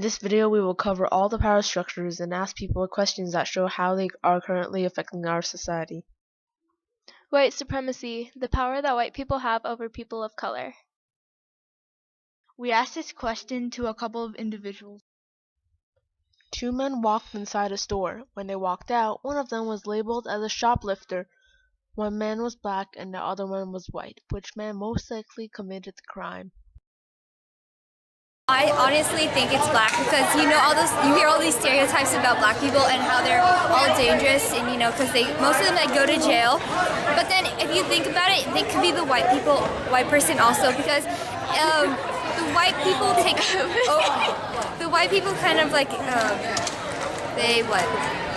this video, we will cover all the power structures and ask people questions that show how they are currently affecting our society. White supremacy, the power that white people have over people of color. We asked this question to a couple of individuals. Two men walked inside a store. When they walked out, one of them was labeled as a shoplifter. One man was black and the other one was white. Which man most likely committed the crime? I honestly think it's black because you hear all these stereotypes about black people and how they're all dangerous, and because most of them go to jail. But then if you think about it, they could be the white person also, because the white people the white people kind of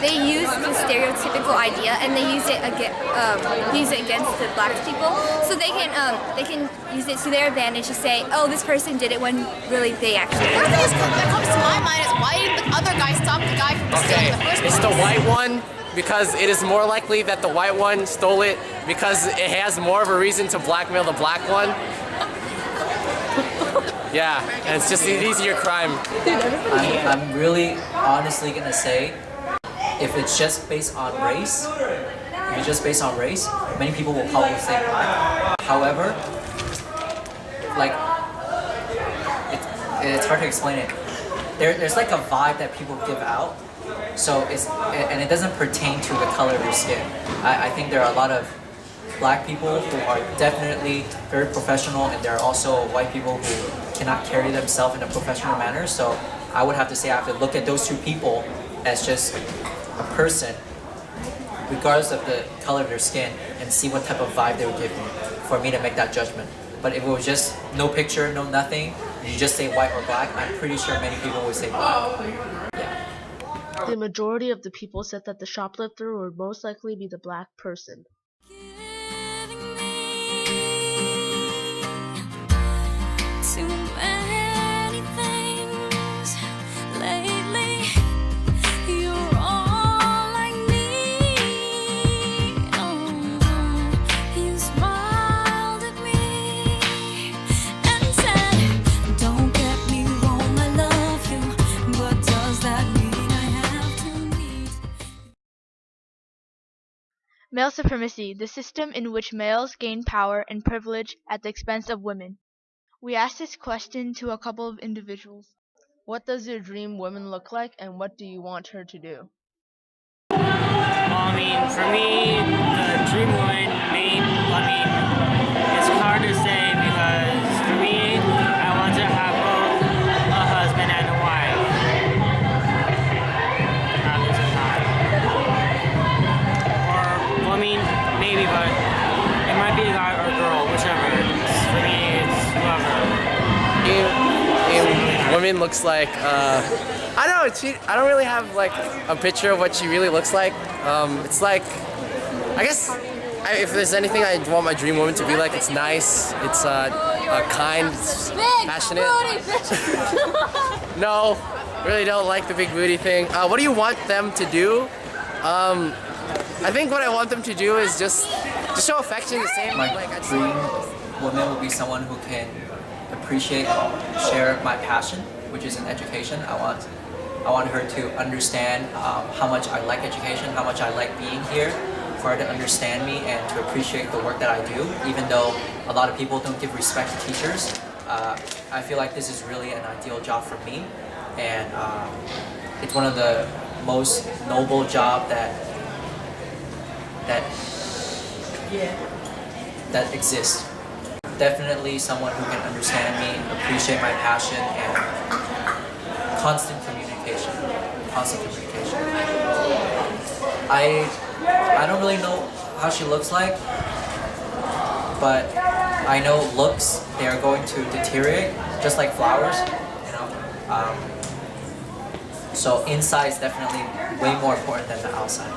they use the stereotypical idea and they use it against the black people, so they can use it to their advantage to say, oh, this person did it, when really they actually did. The first thing that comes to my mind is, why did the other guy stop the guy from stealing the first It's place? the white one, because it is more likely that the white one stole it, because it has more of a reason to blackmail the black one. Yeah, and it's just an easier crime. I'm really honestly gonna say, if it's just based on race, many people will probably say black. However, it's hard to explain it. There's like a vibe that people give out, and it doesn't pertain to the color of your skin. I think there are a lot of black people who are definitely very professional, and there are also white people who cannot carry themselves in a professional manner. So I would have to say I have to look at those two people as just a person, regardless of the color of their skin, and see what type of vibe they would give me for me to make that judgment. But if it was just no picture, no nothing, and you just say white or black, I'm pretty sure many people would say black. Yeah. The majority of the people said that the shoplifter would most likely be the black person. Too many things lately. You're all I need. Oh, you smiled at me and said, "Don't get me wrong, I love you, but does that mean I have to leave?" Male supremacy, the system in which males gain power and privilege at the expense of women. We asked this question to a couple of individuals. What does your dream woman look like, and what do you want her to do? Well, for me, the dream woman, it's hard to say, because for me, I want to have both a husband and a wife at the same time. Or, maybe, but it might be a guy or a girl, whichever. For me, it's whoever. Women looks like, I don't know, I don't really have like a picture of what she really looks like. It's like, I guess, if there's anything I want my dream woman to be like, it's nice, it's kind, it's passionate. No, really don't like the big booty thing. What do you want them to do? I think what I want them to do is just show affection the same. My dream woman will be someone who can appreciate and share my passion, which is in education. I want her to understand how much I like education, how much I like being here, for her to understand me and to appreciate the work that I do, even though a lot of people don't give respect to teachers. I feel like this is really an ideal job for me, and it's one of the most noble job that exists. Definitely someone who can understand me, appreciate my passion, and constant communication. I don't really know how she looks like, but I know looks, they are going to deteriorate, just like flowers, so inside is definitely way more important than the outside.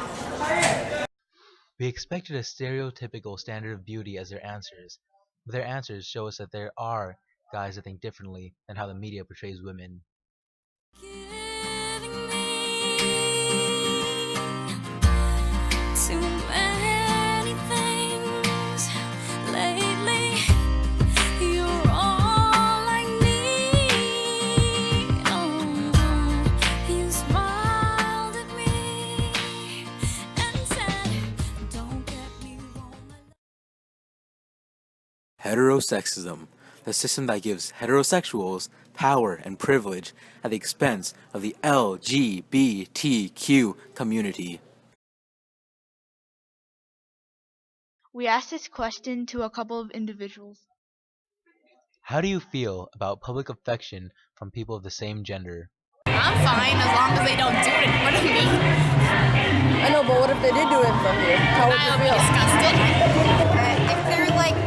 We expected a stereotypical standard of beauty as their answers, but their answers show us that there are guys that think differently than how the media portrays women. Too many things lately. You're all I need. Oh. Heterosexism, the system that gives heterosexuals power and privilege at the expense of the LGBTQ community. We asked this question to a couple of individuals. How do you feel about public affection from people of the same gender? I'm fine as long as they don't do it in front of me. I know, but what if they did do it in front of you? How would you I'll be feel? disgusted. If they're like,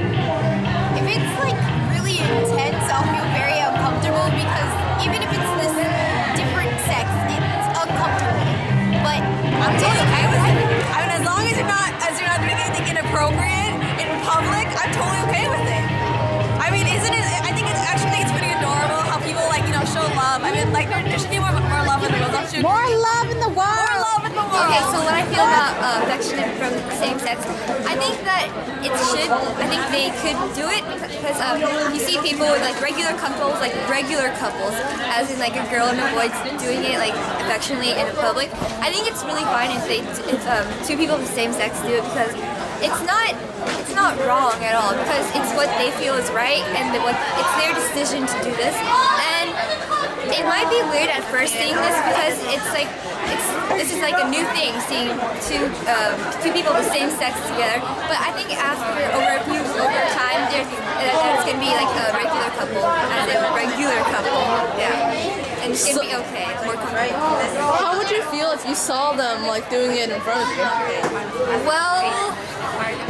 if it's like really intense, I'll feel very uncomfortable because even if it's this different sex, it's uncomfortable. But I'm totally okay with it. I mean, as long as you're not doing anything inappropriate in public, I'm totally okay with it. I mean, isn't it? I think it's actually pretty adorable how people show love. I mean, like there should be more love in the world. Don't you? more love in the world. More love in the world. Okay, so what I feel about affection from the same sex, I think that I think they could do it because you see people with like regular couples, as in like a girl and a boy doing it like affectionately in public. I think it's really fine if two people of the same sex do it because it's not wrong at all because it's what they feel is right and it's their decision to do this. And it might be weird at first seeing this because this is like a new thing, seeing two people of the same sex together. But I think over time, it's gonna be like a regular couple, yeah, and it's gonna be okay, more comfortable. How would you feel if you saw them like doing it in front of you? Well,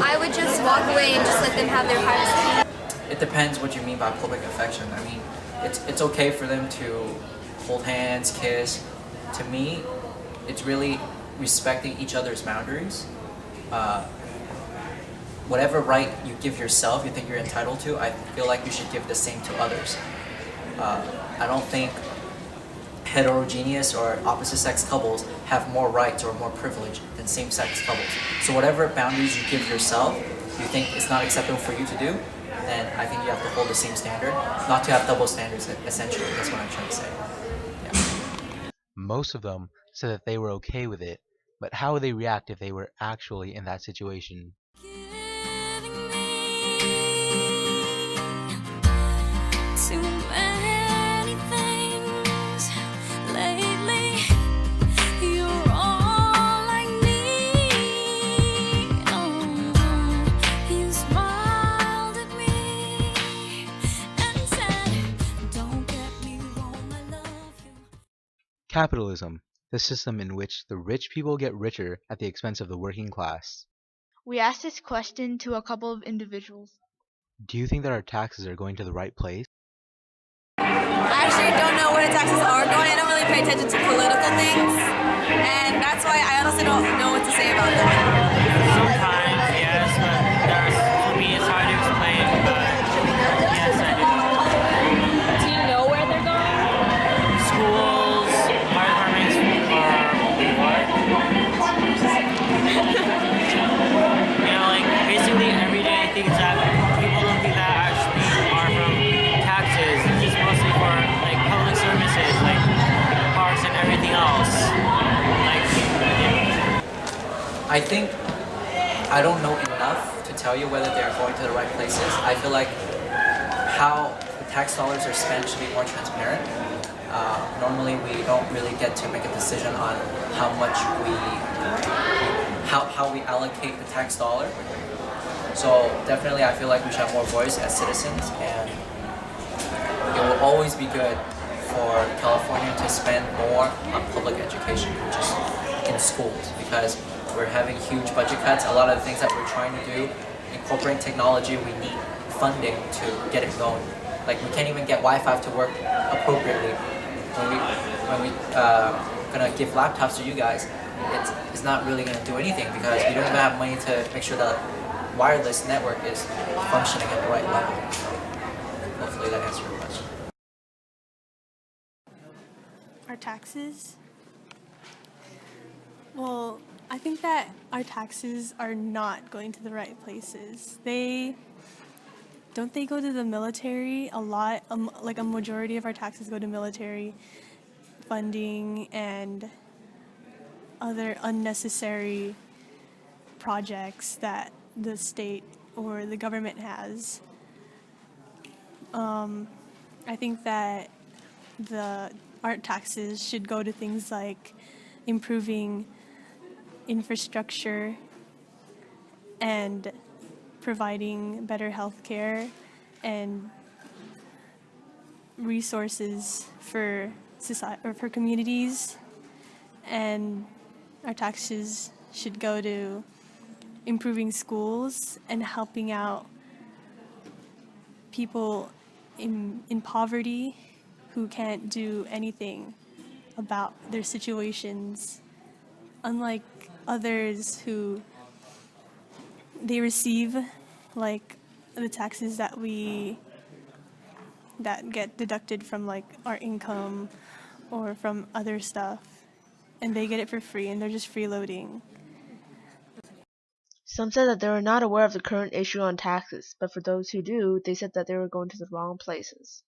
I would just walk away and just let them have their privacy. It depends what you mean by public affection. I mean, it's okay for them to hold hands, kiss. To me, it's really respecting each other's boundaries. Whatever right you give yourself, you think you're entitled to, I feel like you should give the same to others. I don't think heterogeneous or opposite sex couples have more rights or more privilege than same sex couples. So whatever boundaries you give yourself, you think it's not acceptable for you to do, then I think you have to hold the same standard, not to have double standards essentially. That's what I'm trying to say. Yeah. Most of them said that they were okay with it, but how would they react if they were actually in that situation? Too many things lately. You're all I need. Oh, you smiled at me and said, "Don't get me wrong, I love you." Capitalism, the system in which the rich people get richer at the expense of the working class. We asked this question to a couple of individuals. Do you think that our taxes are going to the right place? I actually don't know where the taxes are going. I don't really pay attention to political things, and that's why I honestly don't know what to say about them. Sometimes, yes, but for me it's hard to explain, but yes, I do. Do you know where they're going? Schools, fire departments, or what? Like basically everyday things that people don't think that actually are from taxes. It's just mostly for like public services, like parks and everything else. Like, I think I don't know enough to tell you whether they're going to the right places. I feel like how the tax dollars are spent should be more transparent. Normally, we don't really get to make a decision on how much how we allocate the tax dollar. So definitely, I feel like we should have more voice as citizens, and it will always be good for California to spend more on public education, which is in schools, because we're having huge budget cuts. A lot of the things that we're trying to do, incorporating technology, we need funding to get it going. Like we can't even get Wi-Fi to work appropriately. When we gonna give laptops to you guys, it's not really gonna do anything because we don't even have money to make sure that wireless network is functioning at the right level. Hopefully that answers your question. Our taxes? Well, I think that our taxes are not going to the right places. Don't they go to the military a lot? Like a majority of our taxes go to military funding and other unnecessary projects that the state or the government has. I think that the art taxes should go to things like improving infrastructure and providing better health care and resources for society or for communities, and our taxes should go to improving schools and helping out people in poverty who can't do anything about their situations, unlike others who they receive like the taxes that get deducted from like our income or from other stuff, and they get it for free and they're just freeloading. Some said that they were not aware of the current issue on taxes, but for those who do, they said that they were going to the wrong places.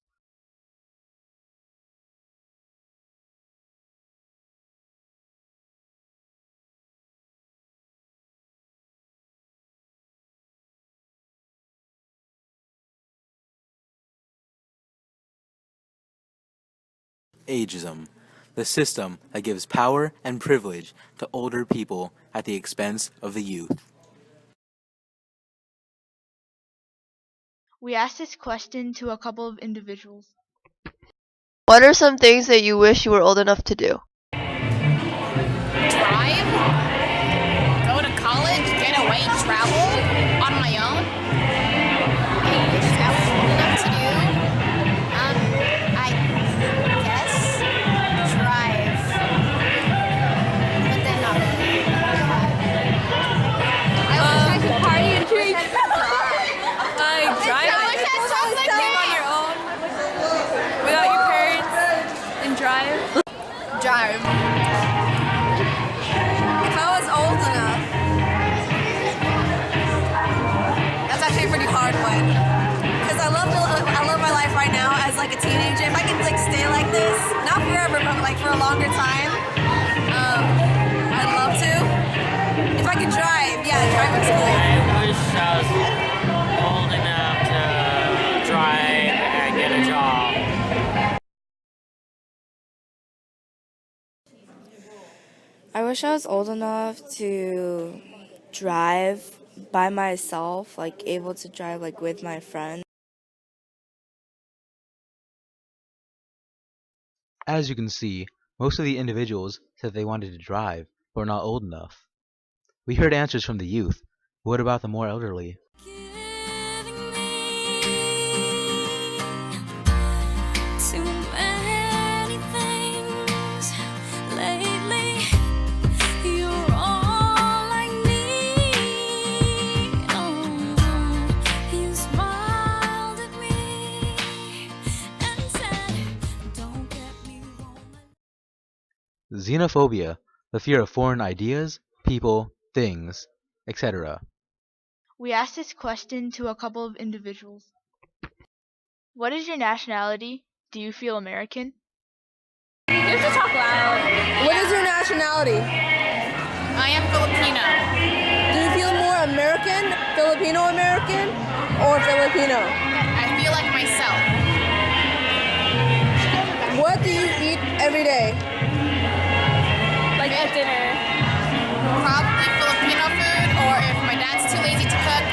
Ageism, the system that gives power and privilege to older people at the expense of the youth. We asked this question to a couple of individuals. What are some things that you wish you were old enough to do? Drive, go to college, get away, travel on my own. I wish I was old enough to do. I guess drive, but then not really. I wish I could party and drink. Drive. I wish I had chocolate cake on your own without your parents and drive. Drive. If I was old enough, that's actually a pretty hard one. Because I love my life right now as like a teenager. If I could like stay like this, not forever, but like for a longer time, I'd love to. If I could drive, yeah, driving's cool. I wish I was old enough to drive and get a job. I wish I was old enough to drive by myself, like able to drive like with my friends. As you can see, most of the individuals said they wanted to drive, but were not old enough. We heard answers from the youth. What about the more elderly? Too many things lately. You're all I need. Oh, you smiled at me and said, "Don't get me wrong." Xenophobia, the fear of foreign ideas, people, things, etc. We asked this question to a couple of individuals. What is your nationality? Do you feel American? You have to talk loud. What is your nationality? I am Filipino. Do you feel more American, Filipino American, or Filipino? I feel like myself. What do you eat every day? Like at dinner. Probably Filipino food, or if my dad's too lazy to cook,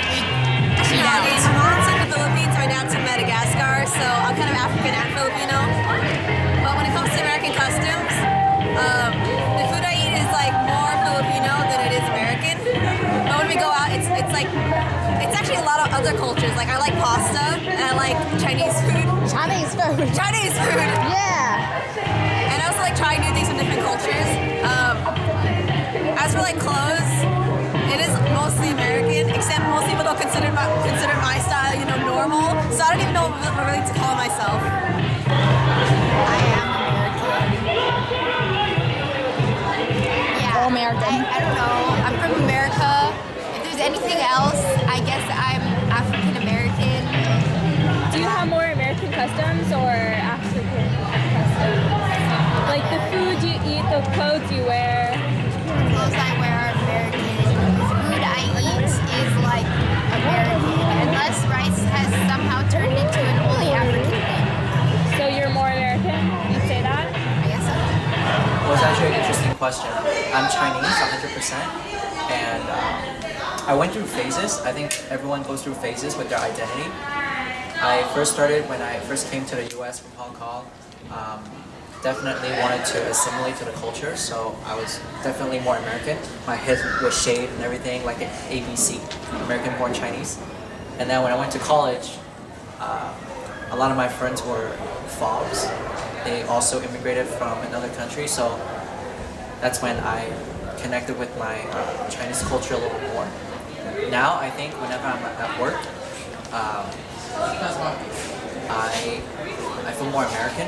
we eat out. My mom's in the Philippines, my dad's from Madagascar, so I'm kind of African and Filipino. But when it comes to American customs, the food I eat is like more Filipino than it is American. But when we go out, it's actually a lot of other cultures. Like I like pasta and I like Chinese food. Chinese food. Yeah. And I also like trying new things from different cultures. As for like clothes, it is mostly American, except most people don't consider my style, normal. So I don't even know what really to call myself. I am American. Yeah. American. I don't know. I'm from America. If there's anything else, I guess I'm African American. Do you have more American customs or African customs? Like the food you eat, the clothes you wear. The clothes I wear are American. The food I eat is like American. Unless rice has somehow turned into a question. I'm Chinese, 100%, and I went through phases. I think everyone goes through phases with their identity. I first started when I first came to the U.S. from Hong Kong. Definitely wanted to assimilate to the culture, so I was definitely more American. My head was shaved and everything, like an ABC, American-born Chinese. And then when I went to college, a lot of my friends were FOBs. They also immigrated from another country, so that's when I connected with my Chinese culture a little more. Now, I think whenever I'm at work, I feel more American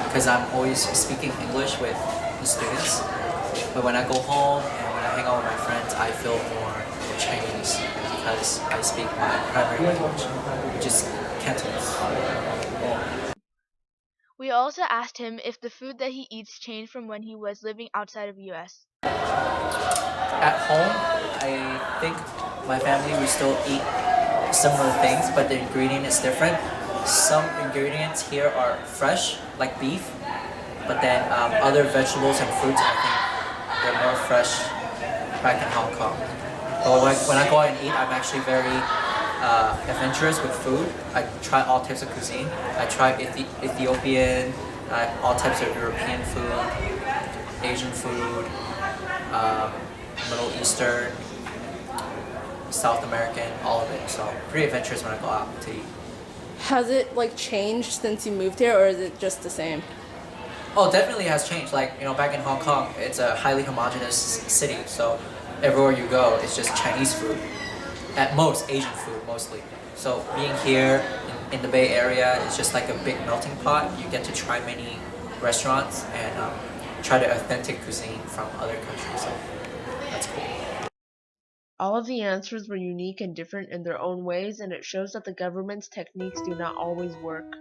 because I'm always speaking English with the students. But when I go home and when I hang out with my friends, I feel more Chinese because I speak my primary language, which is Cantonese. We also asked him if the food that he eats changed from when he was living outside of US. At home, I think my family we still eat similar things, but the ingredient is different. Some ingredients here are fresh, like beef, but then other vegetables and fruits, I think they're more fresh back in Hong Kong. But when I go out and eat, I'm actually very adventurous with food. I try all types of cuisine. I try Ethiopian, all types of European food, Asian food, Middle Eastern, South American, all of it. So pretty adventurous when I go out to eat. Has it like changed since you moved here, or is it just the same? Oh, definitely has changed. Like, back in Hong Kong, it's a highly homogenous city. So everywhere you go, it's just Chinese food. At most, Asian food, mostly. So being here in the Bay Area, it's just like a big melting pot. You get to try many restaurants and try the authentic cuisine from other countries. So that's cool. All of the answers were unique and different in their own ways, and it shows that the government's techniques do not always work.